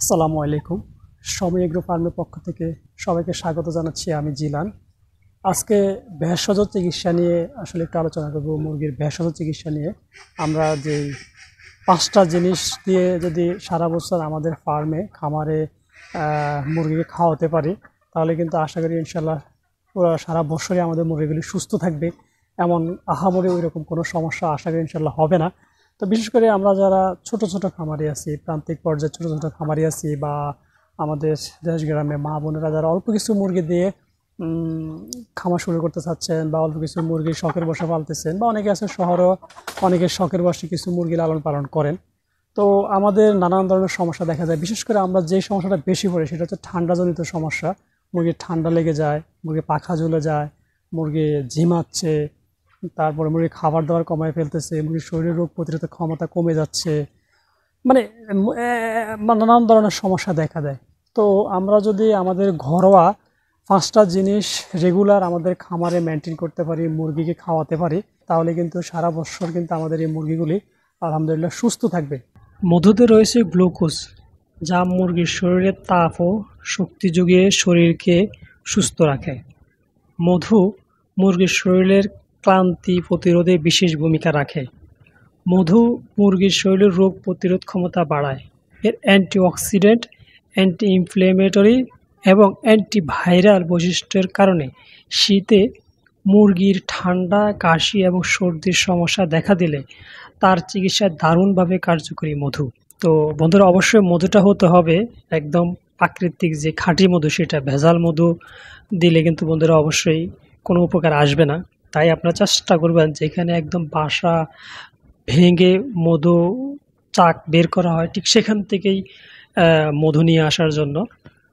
আসসালামু আলাইকুম। সময় এগ্রো ফার্মের পক্ষ থেকে সবাইকে স্বাগত জানাচ্ছি। আমি জিলান। আজকে ভেষজ চিকিৎসা নিয়ে আসলে একটু আলোচনা করব। মুরগির ভেষজ চিকিৎসা নিয়ে আমরা যে 5টা জিনিস দিয়ে যদি সারা বছর আমাদের ফার্মে খামারে মুরগিকে খাওয়াতে পারি, তাহলে কিন্তু আশা করি ইনশাল্লাহ পুরো সারা বছরই আমাদের মুরগিগুলি সুস্থ থাকবে। এমন আহামরি ওই রকম কোনো সমস্যা আশা করি ইনশাল্লাহ হবে না। তো বিশেষ করে আমরা যারা ছোট ছোট খামারি আছি, প্রান্তিক পর্যায়ে ছোট ছোট খামারি আছি, বা আমাদের দেশ গ্রামে মা বোনেরা যারা অল্প কিছু মুরগি দিয়ে খামার শুরু করতে চাচ্ছেন, বা অল্প কিছু মুরগির শখের বশে পালতেছেন, বা অনেকে আছে শহরেও অনেকে শখের বশে কিছু মুরগি লালন পালন করেন। তো আমাদের নানান ধরনের সমস্যা দেখা যায়। বিশেষ করে আমরা যে সমস্যাটা বেশি পড়ি সেটা হচ্ছে ঠান্ডাজনিত সমস্যা। মুরগির ঠান্ডা লেগে যায়, মুরগি পাখা ঝুলে যায়, মুরগি ঝিমাচ্ছে, তারপরে মুরগির খাবার দাবার কমায় ফেলতেছে, মুরগির শরীরের রোগ প্রতিরোধ ক্ষমতা কমে যাচ্ছে, মানে নানান ধরনের সমস্যা দেখা দেয়। তো আমরা যদি আমাদের ঘরোয়া 5টা জিনিস রেগুলার আমাদের খামারে মেনটেন করতে পারি, মুরগিকে খাওয়াতে পারি, তাহলে কিন্তু সারা বছর কিন্তু আমাদের এই মুরগিগুলি আলহামদুলিল্লাহ সুস্থ থাকবে। মধুতে রয়েছে গ্লুকোজ, যা মুরগির শরীরে তাপ ও শক্তি যুগিয়ে শরীরকে সুস্থ রাখে। মধু মুরগির শরীরের ক্লান্তি প্রতিরোধে বিশেষ ভূমিকা রাখে। মধু মুরগির শরীরের রোগ প্রতিরোধ ক্ষমতা বাড়ায়। এর অ্যান্টিঅক্সিডেন্ট, অ্যান্টি ইনফ্লেমেটরি এবং অ্যান্টিভাইরাল বৈশিষ্ট্যের কারণে শীতে মুরগির ঠান্ডা, কাশি এবং সর্দির সমস্যা দেখা দিলে তার চিকিৎসায় দারুণভাবে কার্যকরী মধু। তো বন্ধুরা, অবশ্যই মধুটা হতে হবে একদম প্রাকৃতিক, যে খাঁটি মধু, সেটা ভেজাল মধু দিলে কিন্তু বন্ধুরা অবশ্যই কোনো উপকার আসবে না। তাই আপনারা চেষ্টা করবেন যেখানে একদম বাসা ভেঙে মধু চাক বের করা হয় ঠিক সেখান থেকেই মধু নিয়ে আসার জন্য।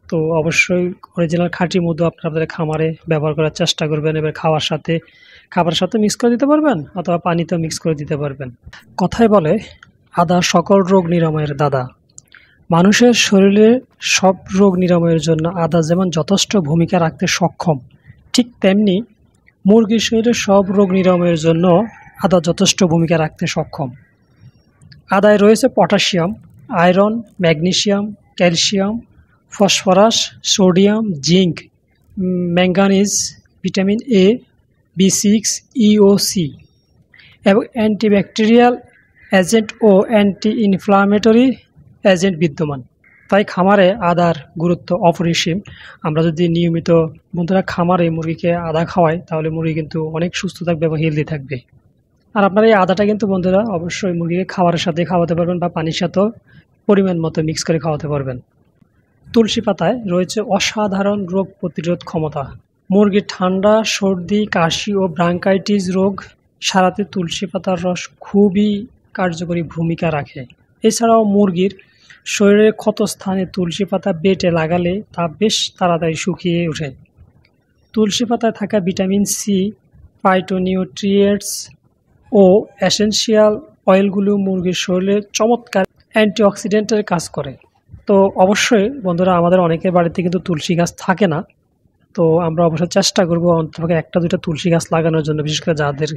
তো অবশ্যই অরিজিনাল খাঁটি মধু আপনাদের খামারে ব্যবহার করার চেষ্টা করবেন। এবার খাবারের সাথে মিক্স করে দিতে পারবেন, অথবা পানিতেও মিক্স করে দিতে পারবেন। কথায় বলে, আদা সকল রোগ নিরাময়ের দাদা। মানুষের শরীরে সব রোগ নিরাময়ের জন্য আদা যেমন যথেষ্ট ভূমিকা রাখতে সক্ষম, ঠিক তেমনি মুরগির শরীরে সব রোগ নিরাময়ের জন্য আদা যথেষ্ট ভূমিকা রাখতে সক্ষম। আদায় রয়েছে potassium, iron, magnesium, calcium, phosphorus, sodium, zinc, manganese, vitamin A, বি6, ই ও সি এবং অ্যান্টিব্যাকটেরিয়াল এজেন্ট ও অ্যান্টি ইনফ্লামেটরি এজেন্ট বিদ্যমান। তাই খামারে আদার গুরুত্ব অপরিসীম। আমরা যদি নিয়মিত বন্ধুরা খামারে মুরগিকে আদা খাওয়াই, তাহলে মুরগি কিন্তু অনেক সুস্থ থাকবে এবং হেলদি থাকবে। আর আপনারা এই আদাটা কিন্তু বন্ধুরা অবশ্যই মুরগিকে খাবারের সাথে খাওয়াতে পারবেন, বা পানির সাথেও পরিমাণ মতো মিক্স করে খাওয়াতে পারবেন। তুলসী পাতায় রয়েছে অসাধারণ রোগ প্রতিরোধ ক্ষমতা। মুরগির ঠান্ডা, সর্দি, কাশি ও ব্রাঙ্কাইটিস রোগ সারাতে তুলসী পাতার রস খুবই কার্যকরী ভূমিকা রাখে। এছাড়াও মুরগির শরীরের ক্ষত স্থানে তুলসী পাতা বেটে লাগালে তা বেশ তাড়াতাড়ি শুকিয়ে ওঠে। তুলসী পাতায় থাকা ভিটামিন সি, ফাইটোনিউট্রিয়েন্টস ও এসেনশিয়াল অয়েলগুলো মুরগির শরীরে চমৎকার অ্যান্টিঅক্সিডেন্টের কাজ করে। তো অবশ্যই বন্ধুরা, আমাদের অনেকের বাড়িতে কিন্তু তুলসী গাছ থাকে না। তো আমরা অবশ্যই চেষ্টা করবো অন্তত একটা দুইটা তুলসী গাছ লাগানোর জন্য। বিশেষ করে যাদের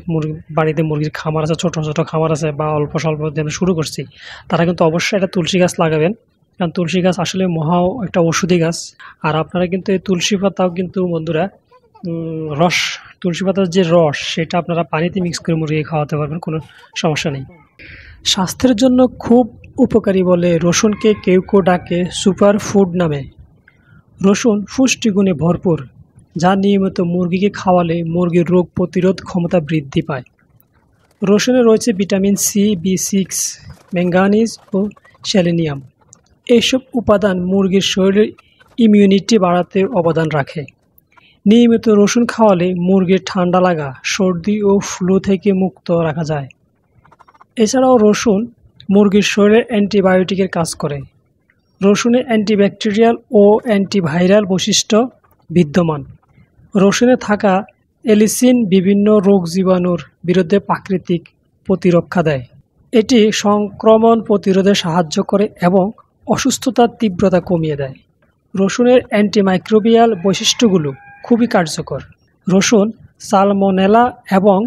বাড়িতে মুরগির খামার আছে, ছোটো ছোটো খামার আছে, বা অল্প স্বল্প যেন শুরু করছি, তারা কিন্তু অবশ্যই একটা তুলসী গাছ লাগাবেন। কারণ তুলসী গাছ আসলে মহা একটা ওষুধি গাছ। আর আপনারা কিন্তু এই তুলসী পাতাও কিন্তু বন্ধুরা তুলসী পাতার যে রস, সেটা আপনারা পানিতে মিক্স করে মুরগি খাওয়াতে পারবেন, কোনো সমস্যা নেই। স্বাস্থ্যের জন্য খুব উপকারী বলে রসুনকে কেউ কেউ ডাকে সুপার ফুড নামে। রসুন পুষ্টিগুণে ভরপুর, যা নিয়মিত মুরগিকে খাওয়ালে মুরগির রোগ প্রতিরোধ ক্ষমতা বৃদ্ধি পায়। রসুনে রয়েছে ভিটামিন সি, বি6, ম্যাঙ্গানিজ ও সেলেনিয়াম। এইসব উপাদান মুরগির শরীরের ইমিউনিটি বাড়াতে অবদান রাখে। নিয়মিত রসুন খাওয়ালে মুরগির ঠান্ডা লাগা, সর্দি ও ফ্লু থেকে মুক্ত রাখা যায়। এছাড়াও রসুন মুরগির শরীরে অ্যান্টিবায়োটিকের কাজ করে। রসুনে অ্যান্টিব্যাকটেরিয়াল ও অ্যান্টিভাইরাল বৈশিষ্ট্য বিদ্যমান। রসুনে থাকা এলিসিন বিভিন্ন রোগ জীবাণুর বিরুদ্ধে প্রাকৃতিক প্রতিরক্ষা দেয়। এটি সংক্রমণ প্রতিরোধে সাহায্য করে এবং অসুস্থতার তীব্রতা কমিয়ে দেয়। রসুনের অ্যান্টিমাইক্রোবিয়াল বৈশিষ্ট্যগুলো খুবই কার্যকর। রসুন সালমোনেলা এবং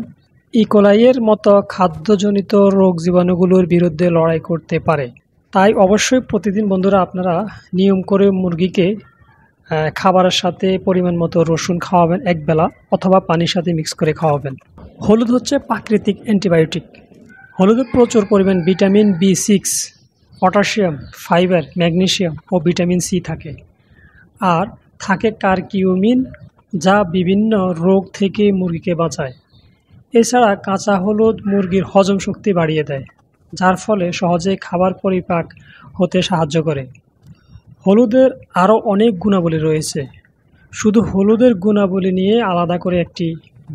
ইকোলাইয়ের মতো খাদ্যজনিত রোগ জীবাণুগুলোর বিরুদ্ধে লড়াই করতে পারে। তাই অবশ্যই প্রতিদিন বন্ধুরা আপনারা নিয়ম করে মুরগিকে খাবারের সাথে পরিমাণ মতো রসুন খাওয়াবেন একবেলা, অথবা পানির সাথে মিক্স করে খাওয়াবেন। হলুদ হচ্ছে প্রাকৃতিক অ্যান্টিবায়োটিক। হলুদে প্রচুর পরিমাণ vitamin B6, potassium, fibre, magnesium ও ভিটামিন সি থাকে। আর থাকে কারকিউমিন, যা বিভিন্ন রোগ থেকে মুরগিকে বাঁচায়। এছাড়া কাঁচা হলুদ মুরগির হজম শক্তি বাড়িয়ে দেয়, যার ফলে সহজে খাবার পরিপাক হতে সাহায্য করে। হলুদের আরও অনেক গুণাবলী রয়েছে, শুধু হলুদের গুণাবলী নিয়ে আলাদা করে একটি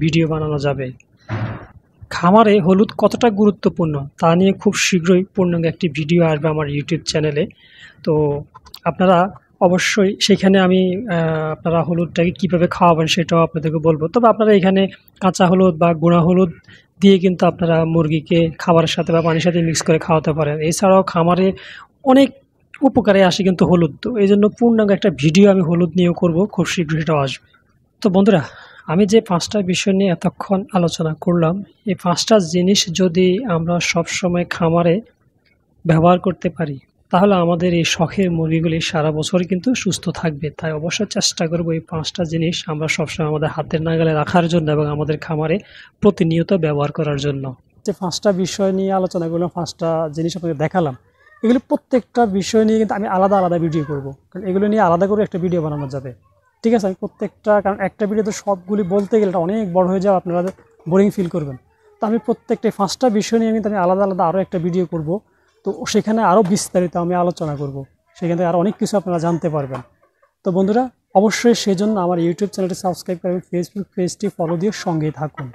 ভিডিও বানানো যাবে। খামারে হলুদ কতটা গুরুত্বপূর্ণ তা নিয়ে খুব শীঘ্রই পূর্ণাঙ্গ একটি ভিডিও আসবে আমার ইউটিউব চ্যানেলে। তো আপনারা অবশ্যই সেখানে আমি আপনারা হলুদটাকে কীভাবে খাওয়াবেন সেটাও আপনাদেরকে বলবো। তবে আপনারা এখানে কাঁচা হলুদ বা গুঁড়া হলুদ দিয়ে কিন্তু আপনারা মুরগিকে খাবারের সাথে বা পানির সাথে মিক্স করে খাওয়াতে পারেন। এছাড়াও খামারে অনেক উপকারে আসে কিন্তু হলুদ, তো এই জন্য পূর্ণাঙ্গ একটা ভিডিও আমি হলুদ নিয়েও করব, খুব শীঘ্রই সেটাও আসবে। তো বন্ধুরা, আমি যে 5টা বিষয় নিয়ে এতক্ষণ আলোচনা করলাম, এই 5টা জিনিস যদি আমরা সবসময় খামারে ব্যবহার করতে পারি, তাহলে আমাদের এই শখের মুরগিগুলি সারা বছর কিন্তু সুস্থ থাকবে। তাই অবশ্যই চেষ্টা করব এই 5টা জিনিস আমরা সবসময় আমাদের হাতের নাগালে রাখার জন্য এবং আমাদের খামারে প্রতিনিয়ত ব্যবহার করার জন্য। যে 5টা বিষয় নিয়ে আলোচনা করলাম, 5টা জিনিস আপনাকে দেখালাম, এগুলি প্রত্যেকটা বিষয় নিয়ে কিন্তু আমি আলাদা আলাদা ভিডিও করব, কারণ এগুলো নিয়ে আলাদা করে একটা ভিডিও বানানো যাবে। ঠিক আছে, আমি প্রত্যেকটা, কারণ একটা ভিডিওতে সবগুলি বলতে গেলে এটা অনেক বড় হয়ে যাবে, আপনারা বোরিং ফিল করবেন। তো আমি প্রত্যেকটা 5টা বিষয় নিয়ে কিন্তু আমি আলাদা আলাদা আরও একটা ভিডিও করব। তো সেখানে আরও বিস্তারিত আমি আলোচনা করব, সেখান থেকে আরও অনেক কিছু আপনারা জানতে পারবেন। তো বন্ধুরা, অবশ্যই সেজন্য আমার ইউটিউব চ্যানেলটি সাবস্ক্রাইব করবেন, ফেসবুক পেজটি ফলো দিয়ে সঙ্গেই থাকুন।